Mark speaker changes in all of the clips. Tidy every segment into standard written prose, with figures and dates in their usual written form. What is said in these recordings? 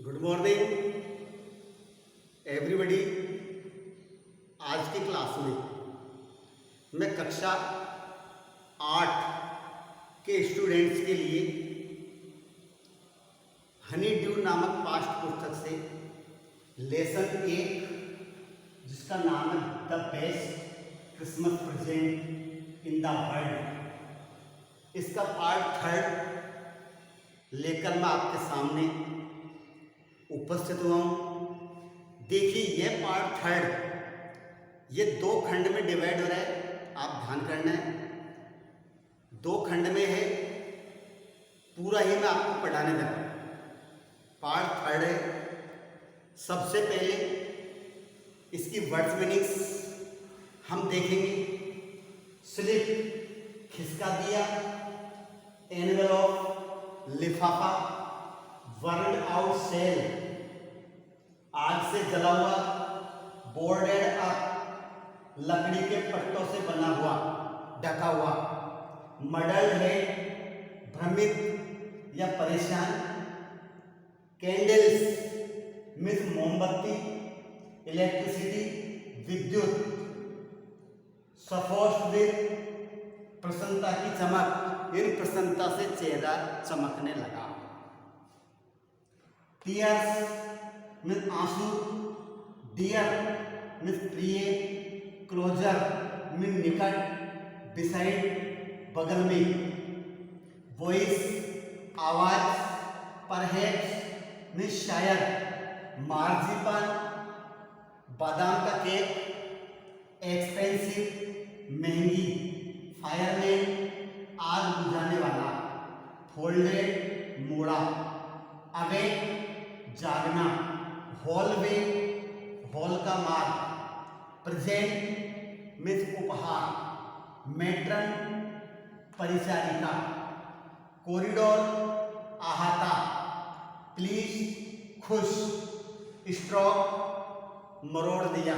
Speaker 1: Good morning everybody. आज की class में मैं कक्षा 8 के स्टूडेंट्स के लिए हनी ड्यू नामक पाठ्य पुस्तक से लेसन 1 जिसका नाम है the best Christmas present in the world, इसका पार्ट 3 लेकर मैं आपके सामने उपस्थित हुआ हूँ। देखिए यह पार्ट 3 ये 2 खंड में डिवाइड हो रहा है, आप ध्यान करना है। 2 खंड में है, पूरा ही मैं आपको पढ़ाने जा रहा हूँ। पार्ट 3 है। सबसे पहले इसकी वर्ड्स मीनिंग्स हम देखेंगे। स्लिप खिसका दिया, एनवेलप लिफाफा, बर्न्ड आउट सेल आग से जला हुआ, बोर्डेड अप लकड़ी के पट्टों से बना हुआ ढका हुआ, मडल्ड है भ्रमित या परेशान, कैंडल्स मीन्स मोमबत्ती, इलेक्ट्रिसिटी विद्युत, सफोस्ट विद प्रसन्नता की चमक, इन प्रसन्नता से चेहरा चमकने लगा। टीयर्स मीन्स आंसू, डियर मीन्स प्रिय, क्लोजर मीन्स निकट, बिसाइड बगल में, वॉइस आवाज, परहैप्स मीन्स शायद, मार्जिपान बादाम का केक, एक्सपेंसिव महंगी, फायरमैन आग बुझाने वाला, फोल्डेड मोड़ा, अवेक जागना, हॉलवे हॉल का मार्ग, प्रेजेंट मीन्स उपहार, मैट्रन परिचारिका, कॉरिडोर अहाता, प्लीज खुश, स्ट्रोक मरोड़ दिया,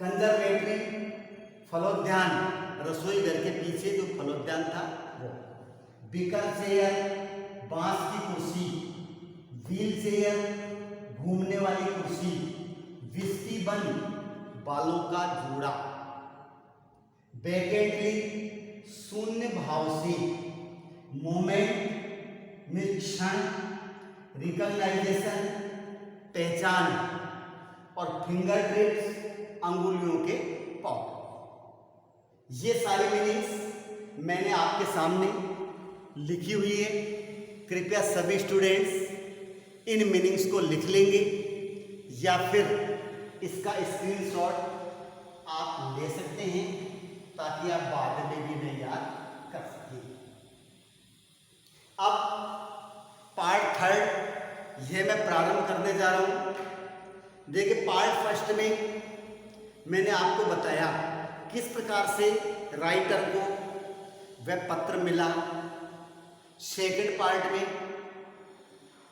Speaker 1: कंजर्वेटरी फलोद्यान, रसोई घर के पीछे जो फलोद्यान था वो, बीकर चेयर बांस की कुर्सी, व्हील चेयर घूमने वाली कुर्सी, विस्की बन बालों का जूड़ा, वैकेंटली शून्य भाव से, मोमेंट में क्षण, रिकॉग्नाइजेशन पहचान, और फिंगर टिप्स अंगुलियों के पाँव। ये सारी मीनिंग्स मैंने आपके सामने लिखी हुई है। कृपया सभी स्टूडेंट्स इन मीनिंग्स को लिख लेंगे या फिर इसका स्क्रीनशॉट आप ले सकते हैं ताकि आप बाद में भी नहीं याद कर सकें। अब पार्ट 3 यह मैं प्रारंभ करने जा रहा हूँ। देखिए पार्ट 1 में मैंने आपको बताया किस प्रकार से राइटर को वह पत्र मिला। सेकंड पार्ट में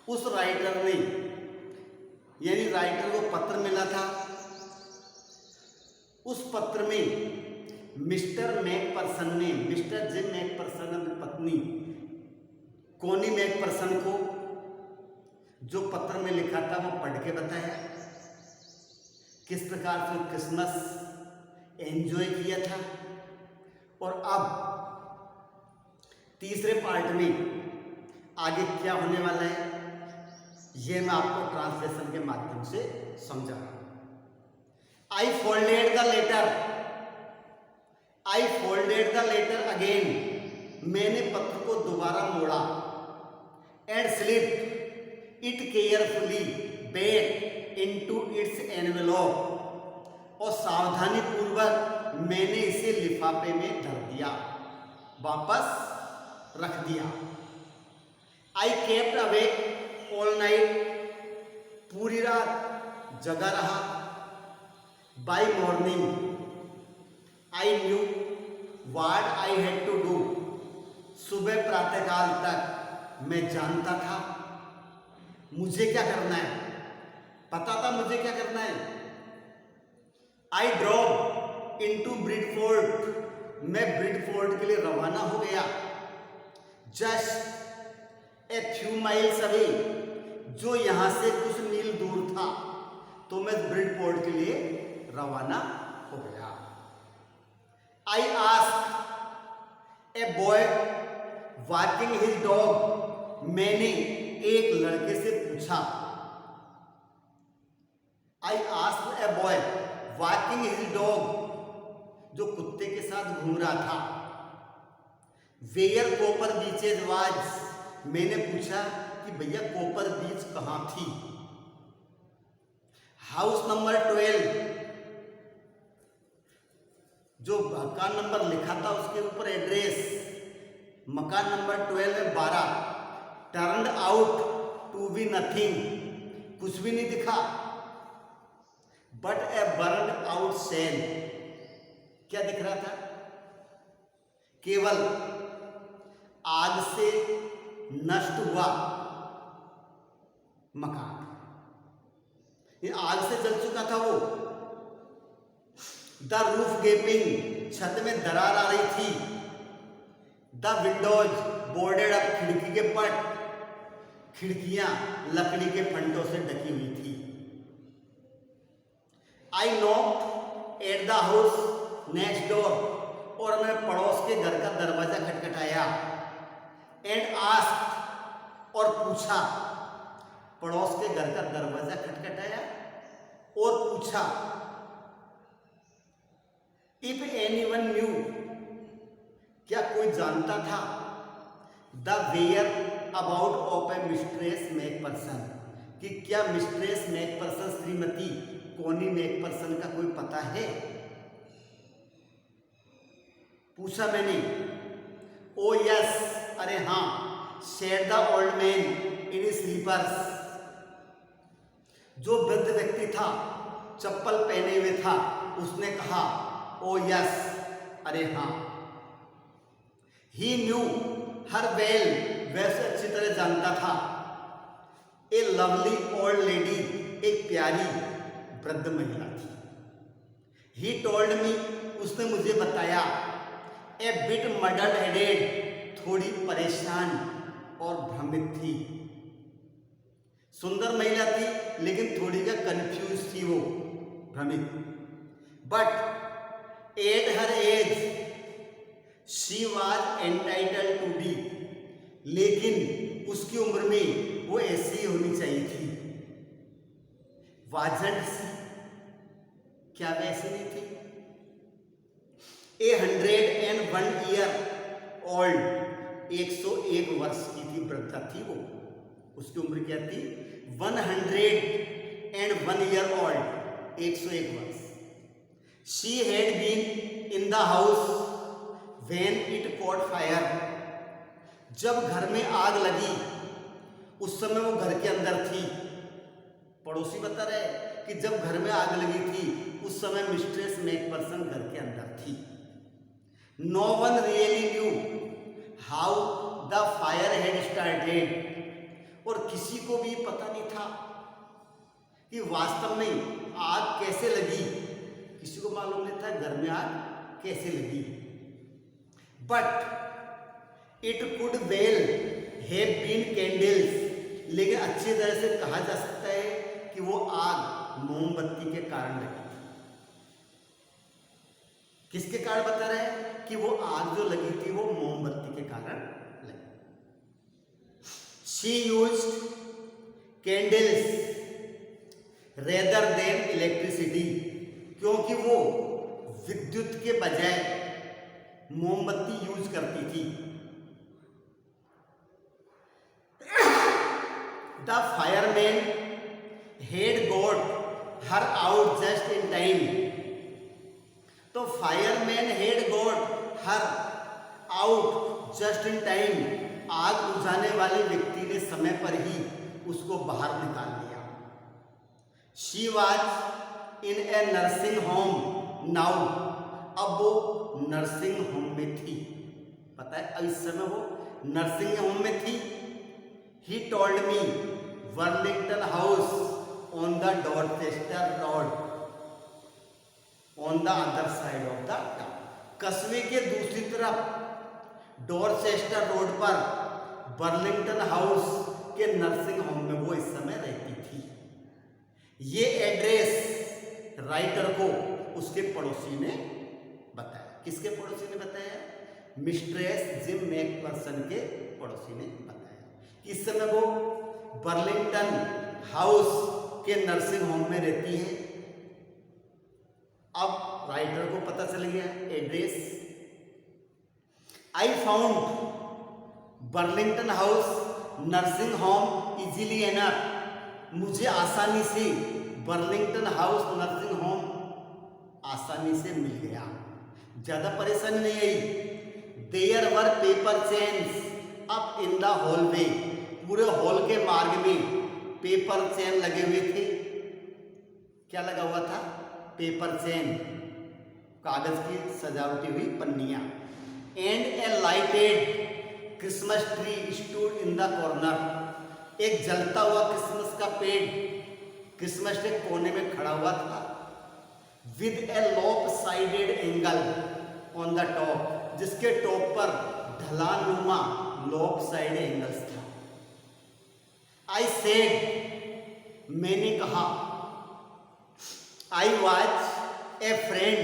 Speaker 1: उस राइटर ने यानी राइटर को पत्र मिला था, उस पत्र में मिस्टर मैकपर्सन ने, मिस्टर जिम मैकपर्सन अपनी पत्नी कोनी मैकपर्सन को जो पत्र में लिखा था वो पढ़ के बताया किस प्रकार से क्रिसमस एंजॉय किया था। और अब तीसरे पार्ट में आगे क्या होने वाला है ये मैं आपको ट्रांसलेशन के माध्यम से समझा रहा हूं। I folded the letter, I folded the letter again, मैंने पत्र को दोबारा मोड़ा, and slip it carefully back into its envelope, और सावधानी पूर्वक मैंने इसे लिफाफे में धर दिया, वापस रख दिया। I kept awake all night, पूरी रात जगा रहा। By morning I knew what I had to do, सुबह प्रातःकाल तक मैं जानता था मुझे क्या करना है, पता था मुझे क्या करना है। आई ड्रॉप इनटू ब्रिडफोर्ड, मैं ब्रिडफोर्ड के लिए रवाना हो गया। Just a few miles away, जो यहां से कुछ मील दूर था, तो मैं ब्रिडपोर्ट के लिए रवाना हो गया। I asked a boy walking his dog, मैंने एक लड़के से पूछा। I asked a boy walking his dog, जो कुत्ते के साथ घूम रहा था। वेयर कॉपर बीचेज वाज, मैंने पूछा कि भैया कॉपर बीच कहां थी। हाउस नंबर 12, जो मकान नंबर लिखा था उसके ऊपर एड्रेस, मकान नंबर 12 में 12, turned out to be nothing, कुछ भी नहीं दिखा, but a burned out cell, क्या दिख रहा था? केवल आग से नष्ट हुआ मकान, ये आग से जल चुका था वो। द रूफ गेपिंग, छत में दरार आ रही थी। द विंडोज बोर्डेड अप, खिड़की के पट, खिड़कियां लकड़ी के फंटों से ढकी हुई थी। I knocked at the house next door, और मैं पड़ोस के घर का दरवाजा खटखटाया। एंड आस्क्ड, और पूछा, पड़ोस के घर का दरवाजा खटखटाया और पूछा, इफ एनीवन न्यू, क्या कोई जानता था, the whereabouts of a mistress McPherson, कि क्या मिस्ट्रेस मैकपर्सन श्रीमती कोनी मैकपर्सन का कोई पता है? पूछा मैंने। ओ यस, अरे हाँ, said the old man in slippers, जो वृद्ध व्यक्ति था चप्पल पहने हुए था, उसने कहा ओ यस, अरे हाँ। ही न्यू हर वेल, वैसे अच्छी तरह जानता था। ए लवली ओल्ड लेडी, एक प्यारी वृद्ध महिला थी। ही टोल्ड मी, उसने मुझे बताया। ए बिट मडल हेडेड, थोड़ी परेशान और भ्रमित थी। सुंदर महिला थी लेकिन थोड़ी क्या कंफ्यूज थी वो, भ्रमित। But at her age she was entitled to be, लेकिन उसकी उम्र में वो ऐसी ही होनी चाहिए थी। वाजंट सी, क्या वैसी नहीं थी? 101 ईयर ओल्ड, 101 वर्ष की थी, वृद्धा थी वो। उसकी उम्र क्या थी? 101 ईयर ओल्ड, 101 वर्ष। She had been in the house when it caught fire, जब घर में आग लगी उस समय वो घर के अंदर थी। पड़ोसी बता रहे कि जब घर में आग लगी थी उस समय मिस्ट्रेस मैकपर्सन घर के अंदर थी। No one really knew how the fire had started, और किसी को भी पता नहीं था कि वास्तव में आग कैसे लगी। किसी को मालूम नहीं था घर में आग कैसे लगी। But it could well have been candles, लेकिन अच्छी तरह से कहा जा सकता है कि वो आग मोमबत्ती के कारण लगी थी। किसके कारण बता रहे हैं कि वो आग जो लगी थी वो मोमबत्ती के कारण लगी। She used candles rather than electricity, क्योंकि वो विद्युत के बजाय मोमबत्ती यूज करती थी। The fireman had got her out just in time, तो fireman had got her out just in time, आग बुझाने वाले व्यक्ति ने समय पर ही उसको बाहर निकाल लिया। She was in A nursing home now, अब वो नर्सिंग होम में थी। पता है अब इस समय वो नर्सिंग होम में थी। He told me Burlington house on the Dorchester road on the other side of the town, कस्बे के दूसरी तरफ डॉर्चेस्टर रोड पर बर्लिंगटन हाउस के नर्सिंग होम में वो इस समय रहती थी। ये एड्रेस राइटर को उसके पड़ोसी ने बताया। किसके पड़ोसी ने बताया? मिस्ट्रेस जिम मैकफर्सन के पड़ोसी ने बताया। इस समय वो बर्लिंगटन हाउस के नर्सिंग होम में रहती है। अब राइटर को पता चल गया address. I found Burlington house nursing home easily enough. मुझे आसानी से बर्लिंगटन हाउस नर्सिंग होम आसानी से मिल गया, ज्यादा परेशानी नहीं आई। There were paper chains up in the hallway. पूरे हॉल के मार्ग में पेपर चेन लगे हुए थे। क्या लगा हुआ था? पेपर चेन, कागज की सजावटी हुई पन्नियां। And a lighted Christmas tree stood in the corner. एक जलता हुआ क्रिसमस का पेड़ क्रिसमस के कोने में खड़ा हुआ था। With A lop sided angle on the top, जिसके टॉप पर ढलान नुमा लॉप साइड एंगल्स था। आई सेड, मैंने कहा, I was a friend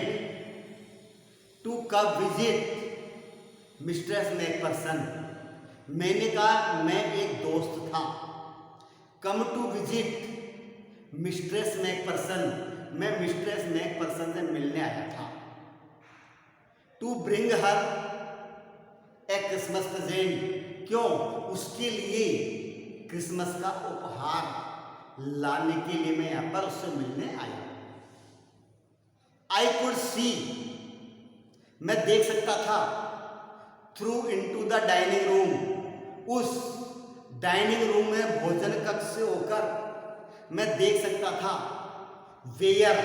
Speaker 1: to come visit mistress McPherson. मैंने कहा मैं एक दोस्त था। Come to visit mistress McPherson, मैं मिस्ट्रेस मैकफर्सन से मिलने आया था। To bring her a Christmas present, क्यों? उसके लिए क्रिसमस का उपहार लाने के लिए मैं यहां पर उससे मिलने आया। आई कुड सी, मैं देख सकता था, through into the dining room, उस डाइनिंग रूम में भोजन कक्ष से होकर मैं देख सकता था। Where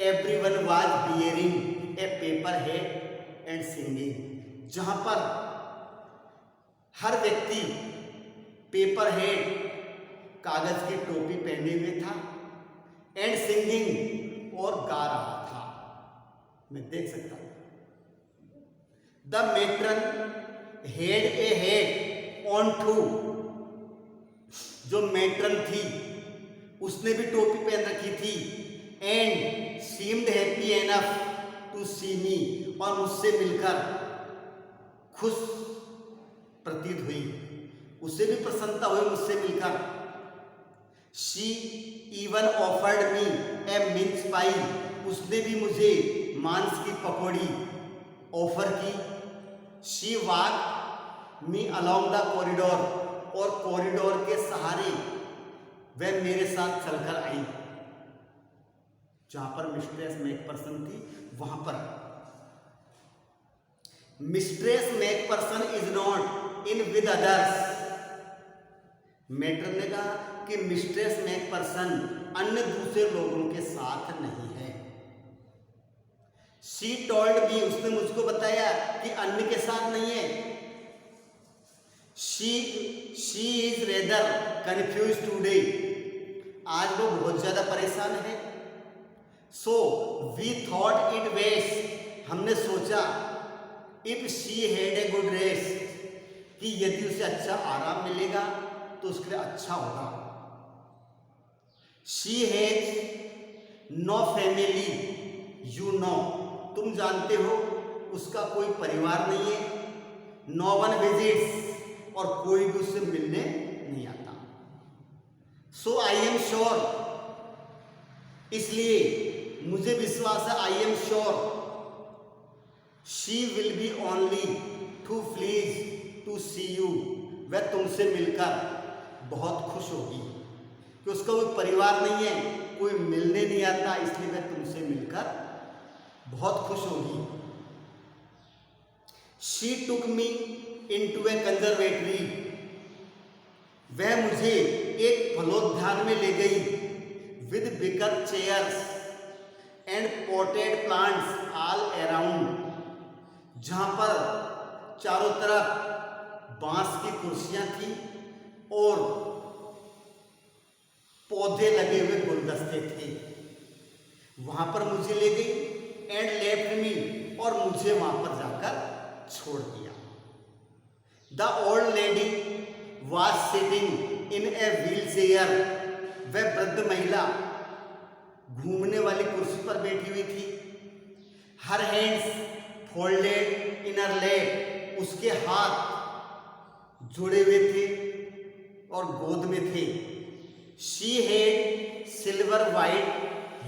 Speaker 1: everyone was bearing a paper head and singing, जहां पर हर व्यक्ति पेपर हेड कागज की टोपी पहने हुए था, एंड सिंगिंग और गा रहा था। मैं देख सकता था। The matron had a hat on too, जो मेट्रन थी उसने भी टोपी पहन रखी थी। And seemed happy enough to see me, और मुझसे मिलकर खुश प्रतीत हुई, उसे भी प्रसन्नता हुई मुझसे मिलकर। She even offered me a mince pie, उसने भी मुझे मांस की पकौड़ी ऑफर की। She walk me along the corridor, और कॉरिडोर के सहारे वह मेरे साथ चलकर आई। जहां पर मिस्ट्रेस मैकफर्सन थी वहां पर। Mistress Macpherson is not in with others, matron ने कहा कि मिस्ट्रेस मैकफर्सन अन्य दूसरे लोगों के साथ नहीं है। शी टोल्ड मी, उसने मुझको बताया कि अन्य के साथ नहीं है। She is rather confuse today, आज वो बहुत ज्यादा परेशान है। So we thought it best, हमने सोचा, if she had a good rest, कि यदि उसे अच्छा आराम मिलेगा तो उसके लिए अच्छा होगा। She has no family, you know, तुम जानते हो उसका कोई परिवार नहीं है। नो वन विजिट्स, और कोई भी उससे मिलने नहीं आता। सो आई एम श्योर, इसलिए मुझे विश्वास है, I am sure she will be only too please to see you, वह तुमसे मिलकर बहुत खुश होगी कि उसका कोई परिवार नहीं है, कोई मिलने नहीं आता, इसलिए वह तुमसे मिलकर बहुत खुश होगी। She took me into A conservatory, वह मुझे एक फलोद्यान में ले गई। With bigger chairs and potted plants all around, जहां पर चारों तरफ बांस की कुर्सियां थी और पौधे लगे हुए गुलदस्ते थे। वहां पर मुझे ले गई। एंड लेफ्ट मी, और मुझे वहां पर जाकर छोड़ दिया। The old lady was sitting in a wheelchair. वह वृद्ध महिला घूमने वाली कुर्सी पर बैठी हुई थी. Her hands folded in her lap. उसके हाथ जुड़े हुए थे और गोद में थे. She had silver white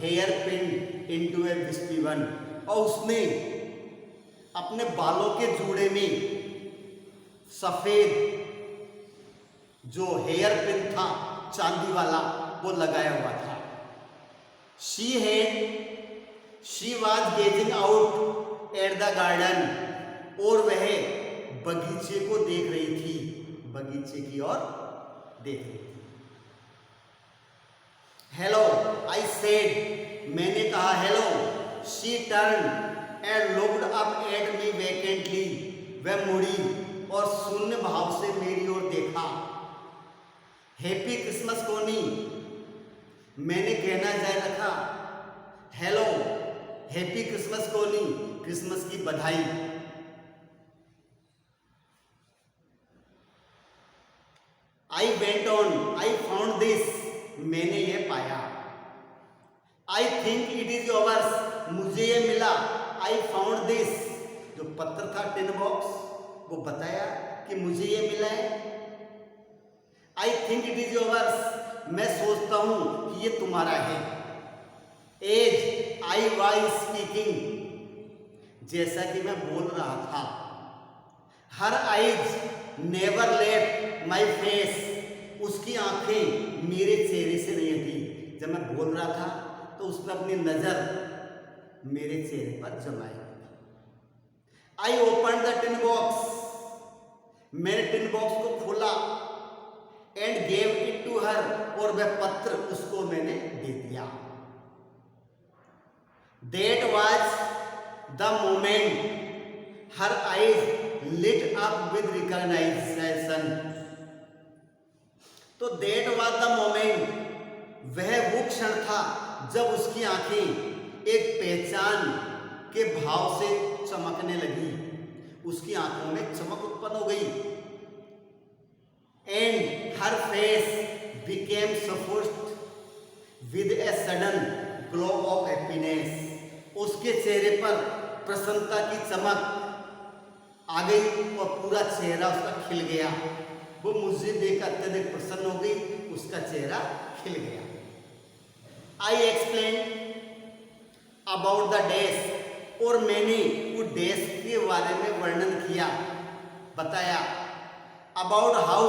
Speaker 1: hair pinned into a wispy bun. और उसने अपने बालों के जूड़े में सफेद जो हेयर पिन था चांदी वाला वो लगाया हुआ था. She was gazing out at the garden. और वह बगीचे को देख रही थी, बगीचे की ओर देख रही थी. Hello, I said. मैंने कहा hello. She turned and looked up at me vacantly. वह मुड़ी और शून्य भाव से मेरी ओर देखा. हैप्पी क्रिसमस कोनी. मैंने कहना जारी रखा. हेलो, हैप्पी क्रिसमस कोनी. क्रिसमस की बधाई. I went on. I found this. मैंने ये पाया. I think it is yours. मुझे ये मिला. I found this. जो पत्र था टिन बॉक्स वो बताया कि मुझे ये मिला है. I think it is yours. मैं सोचता हूं कि ये तुम्हारा है. As I was speaking. जैसा कि मैं बोल रहा था. Her eyes never left my face. उसकी आंखें मेरे चेहरे से नहीं हटी. जब मैं बोल रहा था तो उसने अपनी नजर मेरे चेहरे पर जमाई. I opened the tin box. मैंने टिन बॉक्स को खोला. And gave it to her. और वह पत्र उसको मैंने दे दिया. That was the moment her eyes lit up with recognition. तो that was the moment. वह वो क्षण था जब उसकी आंखें एक पहचान के भाव से चमकने लगी. उसकी आंखों में चमक उत्पन्न हो गई. And her face became suffused with a sudden glow of happiness. उसके चेहरे पर प्रसन्नता की चमक आ गई और पूरा चेहरा उसका खिल गया. वो मुझे देख अत्यधिक प्रसन्न हो गई. उसका चेहरा खिल गया. I explained about the desk. और मैंने वो डेस्क के बारे में वर्णन किया, बताया. About how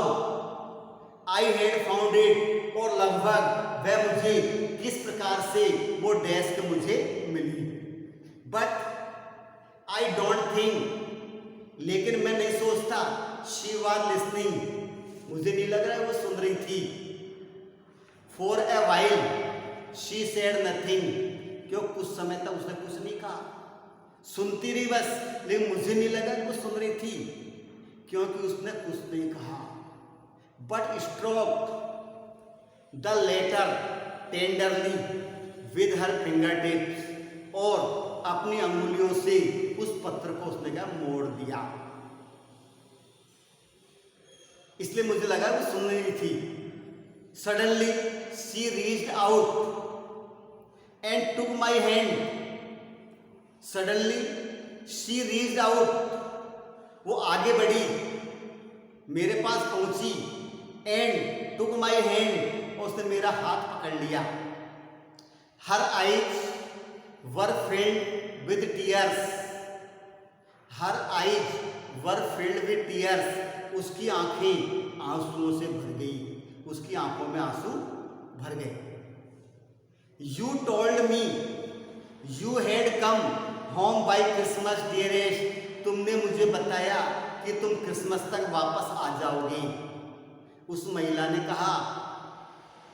Speaker 1: I had found it. और लगभग वह मुझे किस प्रकार से वो डेस्क मुझे मिली. But I don't think. लेकिन मैं नहीं सोचता. She was listening. मुझे नहीं लग रहा है वो सुन रही थी. For a while she said nothing. क्यों कुछ समय तक उसने कुछ नहीं कहा. सुनती रही बस. लेकिन मुझे नहीं लगा कि वो सुन रही थी क्योंकि उसने कुछ नहीं कहा. But stroked the letter tenderly with her fingertips. और अपनी अंगुलियों से उस पत्र को उसने क्या मोड़ दिया. इसलिए मुझे लगा वो सुन रही थी. Suddenly she reached out and took my hand. Suddenly she reached out. वो आगे बढ़ी, मेरे पास पहुंची. And took my hand. और उसने मेरा हाथ पकड़ लिया. Her eyes were filled with tears. Her eyes were filled with tears. उसकी आंखें आंसुओं से भर गई. उसकी आंखों में आंसू भर गए. You told me you had come home by Christmas, dearest. तुमने मुझे बताया कि तुम क्रिसमस तक वापस आ जाओगे. उस महिला ने कहा,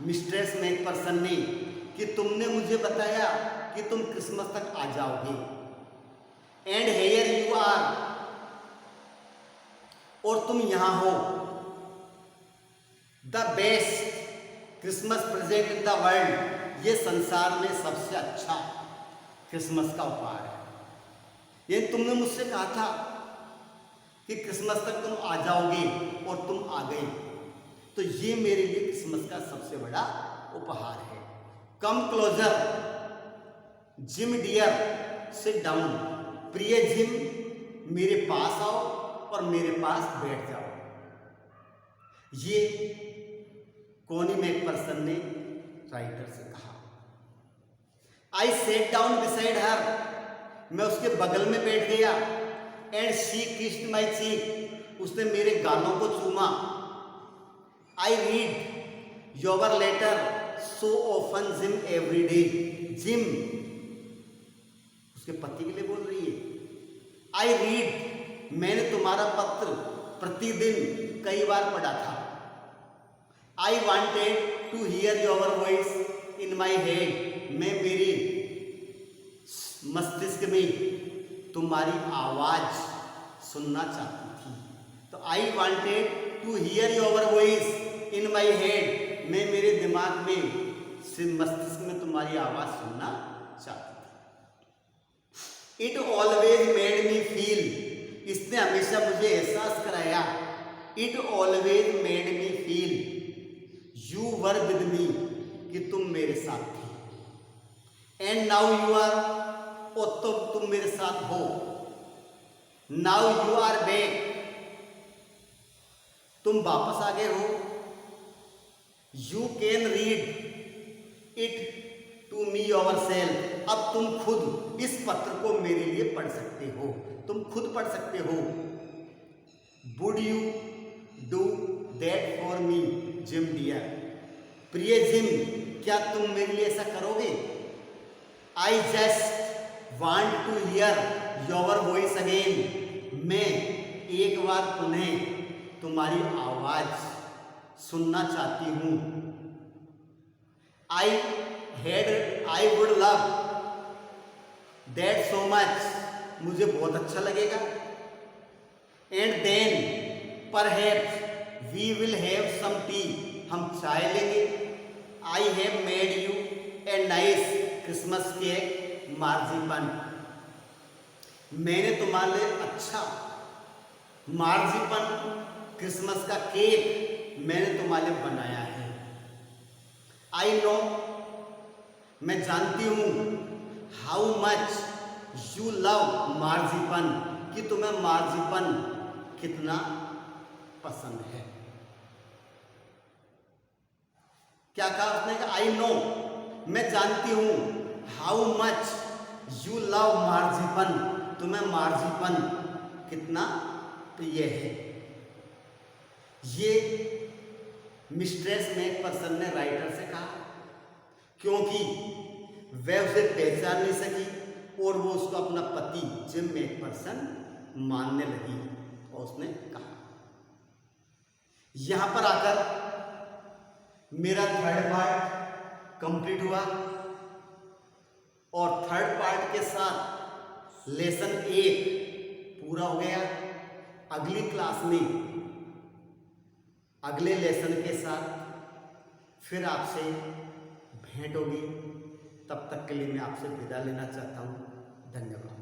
Speaker 1: मिस्ट्रेस मैकपर्सन ने, कि तुमने मुझे बताया कि तुम क्रिसमस तक आ जाओगे. And here you are. और तुम यहां हो. The best Christmas present in the world. ये संसार में सबसे अच्छा क्रिसमस का उपहार है. ये तुमने मुझसे कहा था कि क्रिसमस तक तुम आ जाओगे और तुम आ गए. तो ये मेरे लिए क्रिसमस का सबसे बड़ा उपहार है। Come closer Jim dear, sit down, प्रिय जिम मेरे पास आओ और मेरे पास बैठ जाओ। ये कोनी मैकफर्सन ने राइटर से कहा। I sat down beside her, मैं उसके बगल में बैठ गया। And she kissed my cheek, उसने मेरे गालों को चूमा। I read your letter so often Jim every day, Jim उसके पति के लिए बोल रही है। आई रीड, मैंने तुम्हारा पत्र प्रतिदिन कई बार पढ़ा था। I wanted to hear your voice in my head, मैं मेरी मस्तिष्क में तुम्हारी आवाज सुनना चाहती थी। तो I wanted to hear your voice in my head, मैं मेरे दिमाग में मस्तिष्क में तुम्हारी आवाज सुनना चाहती थी। It always made me feel, इसने हमेशा मुझे एहसास कराया। It always made me feel you were with me, कि तुम मेरे साथ थे। एंड नाउ यू आर, और तो तुम मेरे साथ हो। नाउ यू आर बैक, तुम वापस आ गए हो। You can read it to me yourself, अब तुम खुद इस पत्र को मेरे लिए पढ़ सकते हो, तुम खुद पढ़ सकते हो। Would you do that for me Jim dear, प्रिय जिम क्या तुम मेरे लिए ऐसा करोगे। I just want to hear your voice again, मैं एक बार पुनः तुम्हारी आवाज सुनना चाहती हूँ। I would love that so much, मुझे बहुत अच्छा लगेगा। And then perhaps we will have some tea, हम चाय लेंगे। I have made you a nice Christmas cake marzipan, मैंने तुम्हारे लिए अच्छा मार्जिपन क्रिसमस का केक मैंने तुम्हारे लिए बनाया है। आई नो, मैं जानती हूँ। हाउ मच यू लव मार्जिपन, कि तुम्हें मार्जिपन कितना पसंद है। क्या कहा उसने? कहा आई नो, मैं जानती हूँ। हाउ मच यू लव मार्जिपन, तुम्हें मार्जिपन कितना प्रिय है। ये मिस्ट्रेस मैकफर्सन ने राइटर से कहा, क्योंकि वह उसे पहचान नहीं सकी और वो उसको अपना पति जिम मैकफर्सन मानने लगी। और उसने कहा, यहां पर आकर मेरा थर्ड पार्ट कंप्लीट हुआ और थर्ड पार्ट के साथ लेसन 1 पूरा हो गया। अगली क्लास में अगले लेसन के साथ फिर आपसे भेंट होगी। तब तक के लिए मैं आपसे विदा लेना चाहता हूँ। धन्यवाद।